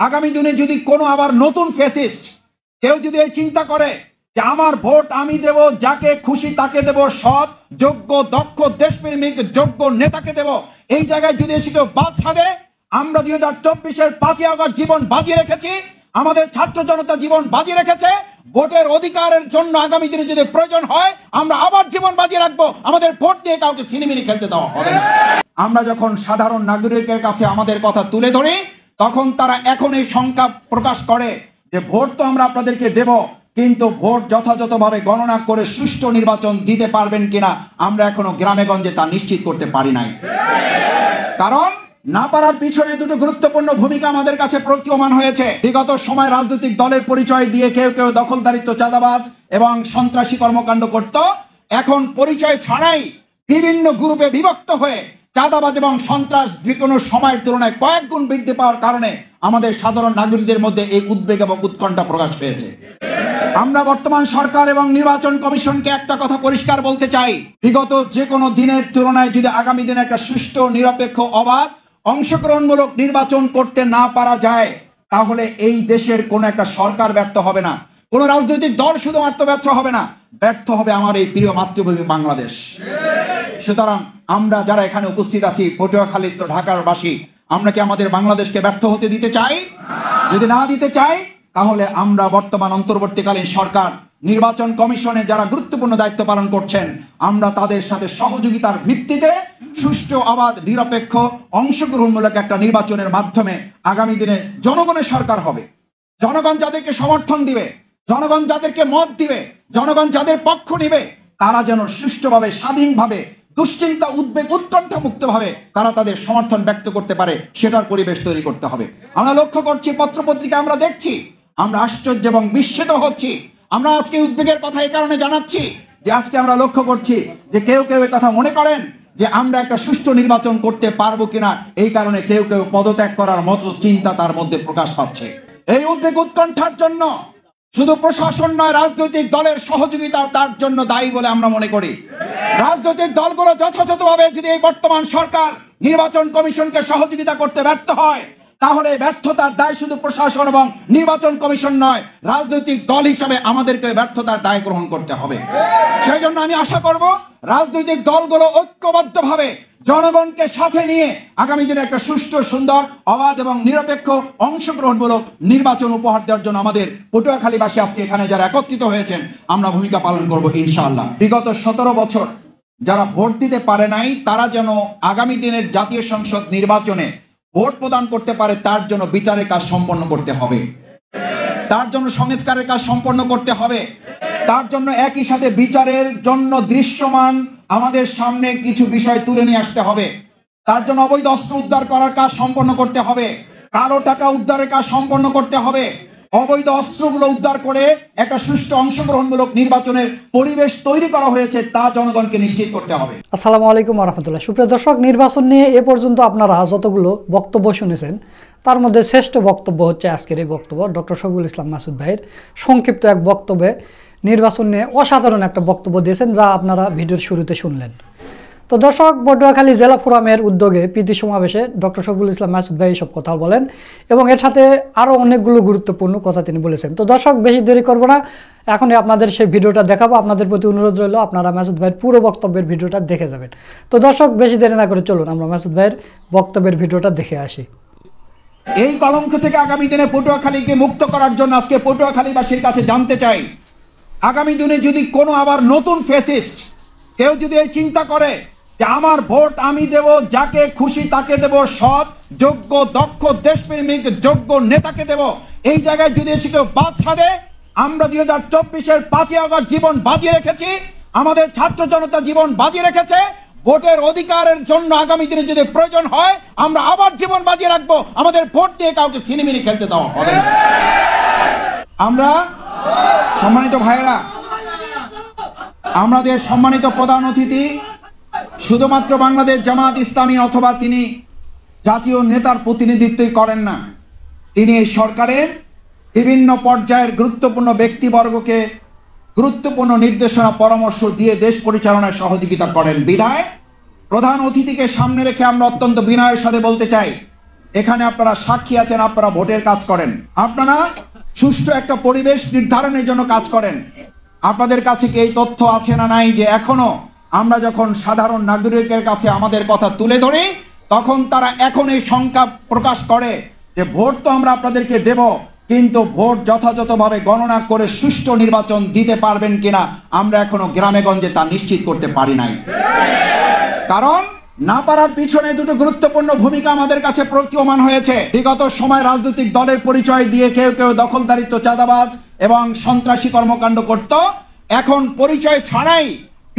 আগামী দিনে যদি কোনো আবার নতুন ফ্যাসিস্ট কেউ যদি এই চিন্তা করে যে আমার ভোট আমি দেব, যাকে খুশি তাকে দেব, সৎ যোগ্য দক্ষ দেশপ্রেমিক যোগ্য নেতাকে দেব, এই জায়গায় যদি এসে কেউ বাদ সাধে, আমরা 2024-এর 5ই আগস্ট জীবন বাজি রেখেছি, আমাদের ছাত্র জনতা জীবন বাজি রেখেছে। ভোটের অধিকারের জন্য আগামী দিনে যদি প্রয়োজন হয় আমরা আবার জীবন বাজি রাখবো। আমাদের ভোট দিয়ে কাউকে ছিনিমিনি খেলতে দেওয়া হবে না। আমরা যখন সাধারণ নাগরিকের কাছে আমাদের কথা তুলে ধরি, তখন তারা এখন এই শঙ্কা প্রকাশ করে যে ভোট তো আমরা আপনাদেরকে দেব, কিন্তু ভোট যথাযথভাবে গণনা করে সুষ্ঠু নির্বাচন দিতে পারবেন কিনা আমরা এখনো গ্রামে গঞ্জে তা নিশ্চিত করতে পারি নাই। কারণ না পারার পিছনে দুটো গুরুত্বপূর্ণ ভূমিকা আমাদের কাছে প্রতীয়মান হয়েছে। বিগত সময় রাজনৈতিক দলের পরিচয় দিয়ে কেউ কেউ দখলদারিত্ব, চাঁদাবাজ এবং সন্ত্রাসী কর্মকাণ্ড করত। এখন পরিচয় ছাড়াই বিভিন্ন গ্রুপে বিভক্ত হয়ে চাঁদাবাজ এবং সন্ত্রাস যেকোনো সময়ের তুলনায় কয়েক গুণ বৃদ্ধি পাওয়ার কারণে আমাদের সাধারণ নাগরিকদের মধ্যে এই উদ্বেগ এবং উৎকণ্ঠা প্রকাশ পেয়েছে। আমরা বর্তমান সরকার এবং নির্বাচন কমিশনকে একটা কথা পরিষ্কার বলতে চাই, বিগত যে কোনো দিনের তুলনায় যদি আগামী দিনে একটা সুষ্ঠু, নিরপেক্ষ, অবাধ, অংশগ্রহণমূলক নির্বাচন করতে না পারা যায়, তাহলে এই দেশের কোনো একটা সরকার ব্যর্থ হবে না, কোনো রাজনৈতিক দল শুধুমাত্র ব্যর্থ হবে না, ব্যর্থ হবে আমার এই প্রিয় মাতৃভূমি বাংলাদেশ। সুতরাং আমরা যারা এখানে উপস্থিত আছি, পটুয়াখালী ঢাকার বাসী, আমরা কি আমাদের বাংলাদেশকে ব্যর্থ হতে দিতে চাই? যদি না দিতে চাই, তাহলে আমরা বর্তমান অন্তর্বর্তীকালীন সরকার, নির্বাচন কমিশনে যারা গুরুত্বপূর্ণ দায়িত্ব পালন করছেন, আমরা তাদের সাথে সহযোগিতার ভিত্তিতে সুষ্ঠু, অবাধ, নিরপেক্ষ, অংশগ্রহণমূলক একটা নির্বাচনের মাধ্যমে আগামী দিনে জনগণের সরকার হবে। জনগণ যাদেরকে সমর্থন দিবে, জনগণ যাদেরকে মত দিবে, জনগণ যাদের পক্ষ নিবে, তারা যেন সুষ্ঠুভাবে, স্বাধীনভাবে, দুশ্চিন্তা, উদ্বেগ, উৎকণ্ঠা মুক্তভাবে তারা তাদের সমর্থন ব্যক্ত করতে পারে, সেটার পরিবেশ তৈরি করতে হবে। আমরা লক্ষ্য করছি, পত্রপত্রিকা আমরা দেখছি, আমরা আশ্চর্য এবং বিস্মিত হচ্ছি। আমরা আজকে উদ্বেগের কথা এই কারণে জানাচ্ছি যে আজকে আমরা লক্ষ্য করছি যে কেউ কেউ এই কথা মনে করেন যে আমরা একটা সুষ্ঠু নির্বাচন করতে পারবো কিনা, এই কারণে কেউ কেউ পদত্যাগ করার মতো চিন্তা তার মধ্যে প্রকাশ পাচ্ছে। এই উদ্বেগ উৎকণ্ঠার জন্য শুধু প্রশাসন নয়, রাজনৈতিক দলের সহযোগিতা তার জন্য দায়ী বলে আমরা মনে করি। রাজনৈতিক দলগুলো যথাযথভাবে যদি এই বর্তমান সরকার নির্বাচন কমিশনকে সহযোগিতা করতে ব্যর্থ হয়, তাহলে ব্যর্থতার দায় শুধু প্রশাসন এবং নির্বাচন কমিশন নয়, রাজনৈতিক দল হিসাবে আমাদেরকে ব্যর্থতার দায় গ্রহণ করতে হবে। সেই জন্য আমি আশা করব রাজনৈতিক দলগুলো ঐক্যবদ্ধভাবে জনগণকে সাথে নিয়ে আগামী দিনে একটা সুষ্ঠু, সুন্দর, অবাধ এবং নিরপেক্ষ অংশগ্রহণমূলক নির্বাচন উপহার দেওয়ার জন্য আমাদের পটুয়াখালীবাসী আজকে এখানে যারা একত্রিত হয়েছেন, আমরা ভূমিকা পালন করব ইনশাআল্লাহ। বিগত 17 বছর যারা ভোট দিতে পারে নাই, তারা যেন আগামী দিনের জাতীয় সংসদ নির্বাচনে ভোট প্রদান করতে পারে, তার জন্য বিচারের কাজ সম্পন্ন করতে হবে, তার জন্য সংস্কারের কাজ সম্পন্ন করতে হবে, তার জন্য একই সাথে বিচারের জন্য দৃশ্যমান আমাদের সামনে কিছু বিষয় তুলে নিয়ে আসতে হবে, তার জন্য অবৈধ অস্ত্র উদ্ধার করার কাজ সম্পন্ন করতে হবে, কালো টাকা উদ্ধারের কাজ সম্পন্ন করতে হবে, অবৈধ অস্ত্রগুলো উদ্ধার করে একটা সুষ্ঠু, অংশগ্রহণমূলক নির্বাচনের পরিবেশ তৈরি করা হয়েছে, তা জনগণকে নিশ্চিত করতে হবে। আসসালামু আলাইকুম ওয়া রাহমাতুল্লাহ। সুপ্রিয় দর্শক, নির্বাচন নিয়ে এ পর্যন্ত আপনারা যতগুলো বক্তব্য শুনেছেন, তার মধ্যে শ্রেষ্ঠ বক্তব্য হচ্ছে আজকের এই বক্তব্য ডক্টর শফিকুল ইসলাম মাসুদ ভাইয়ের। সংক্ষিপ্ত এক বক্তব্যে নির্বাচন নিয়ে অসাধারণ একটা বক্তব্য দিয়েছেন, যা আপনারা ভিডিওর শুরুতে শুনলেন। তো দর্শক, পটুয়াখালী জেলা ফোরামের উদ্যোগে প্রীতি সমাবেশে ডক্টর শফিকুল ইসলাম মাসুদ ভাই সব কথা বলেন এবং এর সাথে আরও অনেকগুলো গুরুত্বপূর্ণ কথা তিনি বলেছেন। তো দর্শক, বেশি দেরি করবো না, এখনই আপনাদের সেই ভিডিওটা দেখাবো। আপনাদের প্রতি অনুরোধ রইল আপনারা মাসুদ ভাইয়ের পুরো বক্তব্যের ভিডিওটা দেখে যাবেন। তো দর্শক, বেশি দেরি না করে চলুন আমরা মাসুদ ভাইয়ের বক্তব্যের ভিডিওটা দেখে আসি। এই কলঙ্ক থেকে আগামী দিনে পটুয়াখালীকে মুক্ত করার জন্য আজকে পটুয়াখালীবাসীর কাছে জানতে চাই, আগামী দিনে যদি কোনো আবার নতুন ফ্যাসিস্ট কেউ যদি এই চিন্তা করে যে আমার ভোট আমি দেব, যাকে খুশি তাকে দেব, সৎ যোগ্য দক্ষ দেশপ্রেমিক যোগ্য নেতাকে দেব, এই জায়গায় যদি এসে কেউ বাদ সাধে, আমরা 2024-এর 5ই আগস্ট জীবন বাজি রেখেছি, আমাদের ছাত্র জনতা জীবন বাজি রেখেছে। ভোটের অধিকারের জন্য আগামী দিনে যদি প্রয়োজন হয় আমরা আবার জীবন বাজি রাখবো। আমাদের ভোট দিয়ে কাউকে ছিনিমিনি খেলতে দেওয়া হবে না। আমরা সম্মানিত ভাইয়েরা, আমাদের সম্মানিত প্রধান অতিথি শুধুমাত্র বাংলাদেশ জামাত ইসলামী অথবা তিনি জাতীয় নেতার প্রতিনিধিত্বই করেন না, তিনি এই সরকারের বিভিন্ন পর্যায়ের গুরুত্বপূর্ণ ব্যক্তিবর্গকে গুরুত্বপূর্ণ নির্দেশনা, পরামর্শ দিয়ে দেশ পরিচালনায় সহযোগিতা করেন। বিধায় প্রধান অতিথিকে সামনে রেখে আমরা অত্যন্ত বিনয়ের সাথে বলতে চাই এখানে আপনারা সাক্ষী আছেন, আপনারা ভোটের কাজ করেন, আপনারা সুষ্ঠু একটা পরিবেশ নির্ধারণের জন্য কাজ করেন। আপনাদের কাছে কি এই তথ্য আছে না নাই যে এখনো আমরা যখন সাধারণ নাগরিকের কাছে আমাদের কথা তুলে ধরি তখন তারা এখন এই শঙ্কা প্রকাশ করে যে ভোট তো আমরা আপনাদেরকে দেব, কিন্তু ভোট যথাযথভাবে গণনা করে সুষ্ঠু নির্বাচন দিতে পারবেন কিনা আমরা এখনো গ্রামে গঞ্জে তা নিশ্চিত করতে পারি নাই। কারণ না পারার পিছনে দুটো গুরুত্বপূর্ণ ভূমিকা আমাদের কাছে প্রতীয়মান হয়েছে। বিগত সময় রাজনৈতিক দলের পরিচয় দিয়ে কেউ কেউ দখলদারিত্ব, চাঁদাবাজ এবং সন্ত্রাসী কর্মকাণ্ড করত। এখন পরিচয় ছাড়াই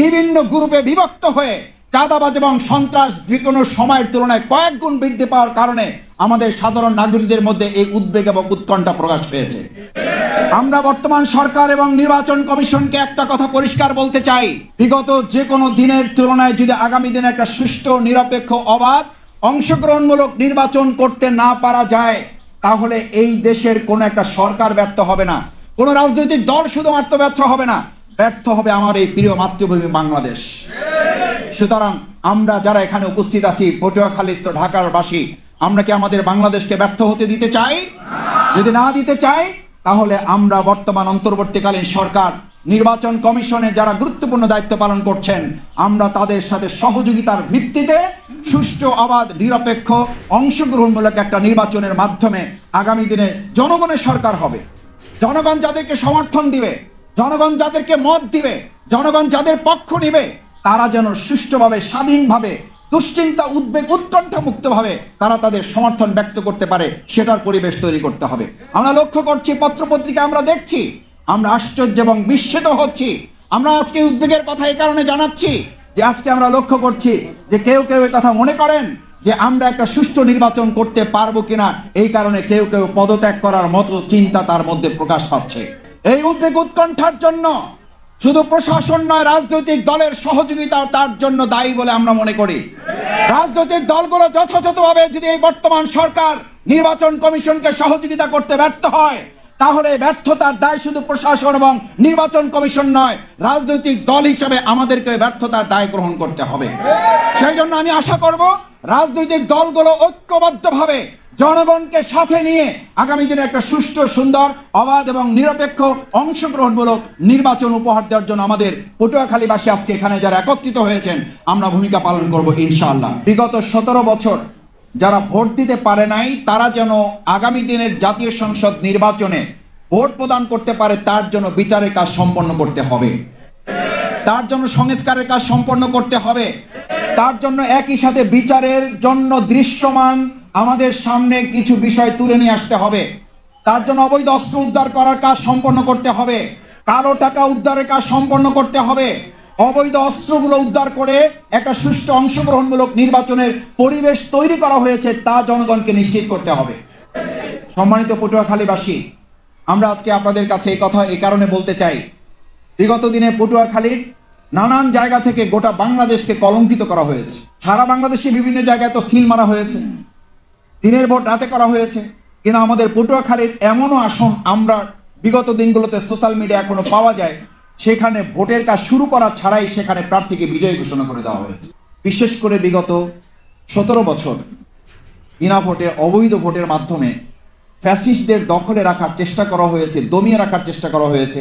বিভিন্ন গ্রুপে বিভক্ত হয়ে চাঁদাবাজ এবং সন্ত্রাস যেকোনো সময়ের তুলনায় কয়েক গুণ বৃদ্ধি পাওয়ার কারণে আমাদের সাধারণ নাগরিকদের মধ্যে এই উদ্বেগ এবং উৎকণ্ঠা প্রকাশ পেয়েছে। আমরা বর্তমান সরকার এবং নির্বাচন কমিশনকে একটা কথা পরিষ্কার বলতে চাই, বিগত যে কোনো দিনের তুলনায় যদি আগামী দিনে একটা সুষ্ঠু, নিরপেক্ষ, অবাধ, অংশগ্রহণমূলক নির্বাচন করতে না পারা যায় তাহলে এই দেশের কোনো একটা সরকার ব্যর্থ হবে না, কোনো রাজনৈতিক দল শুধুমাত্র ব্যর্থ হবে না, ব্যর্থ হবে আমার এই প্রিয় মাতৃভূমি বাংলাদেশ। সুতরাং আমরা যারা এখানে উপস্থিত আছি, পটুয়াখালীস্থ ঢাকার বাসী, আমরা কি আমাদের বাংলাদেশকে ব্যর্থ হতে দিতে চাই? যদি না দিতে চাই তাহলে আমরা বর্তমান অন্তর্বর্তীকালীন সরকার, নির্বাচন কমিশনে যারা গুরুত্বপূর্ণ দায়িত্ব পালন করছেন, আমরা তাদের সাথে সহযোগিতার ভিত্তিতে সুষ্ঠু, অবাধ, নিরপেক্ষ, অংশগ্রহণমূলক একটা নির্বাচনের মাধ্যমে আগামী দিনে জনগণের সরকার হবে। জনগণ যাদেরকে সমর্থন দিবে, জনগণ যাদেরকে মত দিবে, জনগণ যাদের পক্ষ নিবে, তারা যেন সুষ্ঠুভাবে, স্বাধীনভাবে, দুশ্চিন্তা, উদ্বেগ, উৎকণ্ঠা মুক্তভাবে তারা তাদের সমর্থন ব্যক্ত করতে পারে, সেটার পরিবেশ তৈরি করতে হবে। আমরা লক্ষ্য করছি, পত্রপত্রিকা আমরা দেখছি, আমরা আশ্চর্য এবং বিস্মিত হচ্ছি। আমরা আজকে উদ্বেগের কথা এই কারণে জানাচ্ছি যে আজকে আমরা লক্ষ্য করছি যে কেউ কেউ এই কথা মনে করেন যে আমরা একটা সুষ্ঠু নির্বাচন করতে পারবো কিনা, এই কারণে কেউ কেউ পদত্যাগ করার মতো চিন্তা তার মধ্যে প্রকাশ পাচ্ছে। এই উদ্বেগ, উৎকণ্ঠার জন্য শুধু প্রশাসন নয়, রাজনৈতিক দলের সহযোগিতা তার জন্য দায়ী বলে আমরা মনে করি। রাজনৈতিক দলগুলো যথাযথভাবে যদি এই বর্তমান সরকার নির্বাচন কমিশনকে সহযোগিতা করতে ব্যর্থ হয় তাহলে ব্যর্থতার দায় শুধু প্রশাসন এবং নির্বাচন কমিশন নয়, রাজনৈতিক দল হিসেবে আমাদেরকে ব্যর্থতার দায় গ্রহণ করতে হবে। সেই জন্য আমি আশা করব রাজনৈতিক দলগুলো ঐক্যবদ্ধভাবে জনগণকে সাথে নিয়ে আগামী দিনে একটা সুষ্ঠু, সুন্দর, অবাধ এবং নিরপেক্ষ অংশগ্রহণমূলক নির্বাচন উপহার দেওয়ার জন্য আমাদের পটুয়াখালীবাসী আজকে এখানে যারা একত্রিত হয়েছেন আমরা ভূমিকা পালন করব ইনশাআল্লাহ। বিগত 17 বছর যারা ভোট দিতে পারে নাই তারা যেন আগামী দিনের জাতীয় সংসদ নির্বাচনে ভোট প্রদান করতে পারে, তার জন্য বিচারের কাজ সম্পন্ন করতে হবে, তার জন্য সংস্কারের কাজ সম্পন্ন করতে হবে, তার জন্য একই সাথে বিচারের জন্য দৃশ্যমান আমাদের সামনে কিছু বিষয় তুলে নিয়ে আসতে হবে, তার জন্য অবৈধ অস্ত্র উদ্ধার করার কাজ সম্পন্ন করতে হবে, কালো টাকা উদ্ধারের কাজ সম্পন্ন করতে হবে, অবৈধ অস্ত্রগুলো উদ্ধার করে একটা সুষ্ঠু, অংশগ্রহণমূলক নির্বাচনের পরিবেশ তৈরি করা হয়েছে তা জনগণকে নিশ্চিত করতে হবে। সম্মানিত পটুয়াখালীবাসী, আমরা আজকে আপনাদের কাছে এই কথা এই কারণে বলতে চাই, বিগত দিনে পটুয়াখালীর নানান জায়গা থেকে গোটা বাংলাদেশকে কলঙ্কিত করা হয়েছে। সারা বাংলাদেশে বিভিন্ন জায়গায় তো সিল মারা হয়েছে, দিনের ভোট রাতে করা হয়েছে, কিন্তু আমাদের পটুয়াখালীর এমনও আসন আমরা বিগত দিনগুলোতে সোশ্যাল মিডিয়া এখনো পাওয়া যায়, সেখানে ভোটের কাজ শুরু করা ছাড়াই সেখানে প্রার্থীকে বিজয়ী ঘোষণা করে দেওয়া হয়েছে। বিশেষ করে বিগত 17 বছর বিনা ভোটে, অবৈধ ভোটের মাধ্যমে ফ্যাসিস্টদের দখলে রাখার চেষ্টা করা হয়েছে, দমিয়ে রাখার চেষ্টা করা হয়েছে,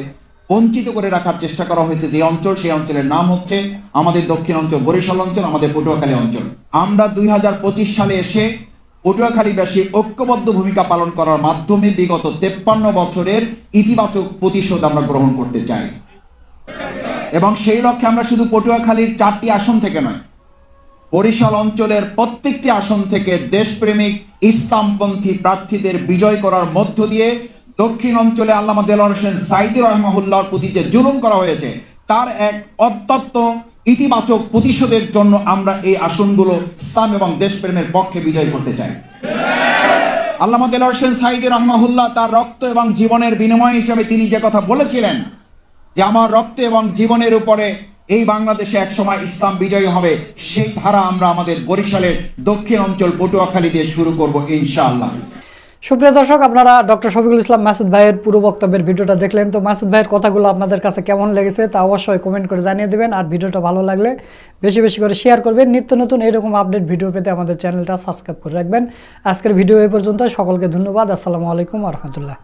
বঞ্চিত করে রাখার চেষ্টা করা হয়েছে। যে অঞ্চল, সেই অঞ্চলের নাম হচ্ছে আমাদের দক্ষিণ অঞ্চল, বরিশাল অঞ্চল, আমাদের পটুয়াখালী অঞ্চল। আমরা 2025 সালে এসে পটুয়াখালীবাসী ঐক্যবদ্ধ ভূমিকা পালন করার মাধ্যমে বিগত 53 বছরের ইতিবাচক প্রতিশোধ আমরা গ্রহণ করতে চাই এবং সেই লক্ষ্যে আমরা শুধু পটুয়াখালীর 4টি আসন থেকে নয়, বরিশাল অঞ্চলের প্রত্যেকটি আসন থেকে দেশপ্রেমিক ইসলামপন্থী প্রার্থীদের বিজয় করার মধ্য দিয়ে দক্ষিণ অঞ্চলে আল্লামা দেলোয়ার হোসেন সাঈদী রাহিমাহুল্লাহর প্রতি যে জুলুম করা হয়েছে তার এক অত্যন্ত ইতিবাচক প্রতিশোধের জন্য আমরা এই আসনগুলো ইসলাম এবং দেশপ্রেমের পক্ষে বিজয় করতে চাই। আল্লামা দেলোয়ার হোসেন সাঈদী রাহিমাহুল্লাহ তার রক্ত এবং জীবনের বিনিময় হিসেবে তিনি যে কথা বলেছিলেন যে আমার রক্ত এবং জীবনের উপরে এই বাংলাদেশে একসময় ইসলাম বিজয়ী হবে, সেই ধারা আমরা আমাদের বরিশালের দক্ষিণ অঞ্চল পটুয়াখালী দিয়ে শুরু করব ইনশাআল্লাহ। সুপ্রিয় দর্শক, আপনারা ডক্টর শফিকুল ইসলাম মাসুদ ভাইয়ের পুরো বক্তব্যের ভিডিওটা দেখলেন। তো মাসুদ ভাইয়ের কথাগুলো আপনাদের কাছে কেমন লেগেছে তা অবশ্যই কমেন্ট করে জানিয়ে দেবেন। আর ভিডিওটা ভালো লাগলে বেশি বেশি করে শেয়ার করবেন। নিত্য নতুন এরকম আপডেট ভিডিও পেতে আমাদের চ্যানেলটা সাবস্ক্রাইব করে রাখবেন। আজকের ভিডিও এই পর্যন্ত। সকলকে ধন্যবাদ। আসসালামু আলাইকুম ওয়া রাহমাতুল্লাহ।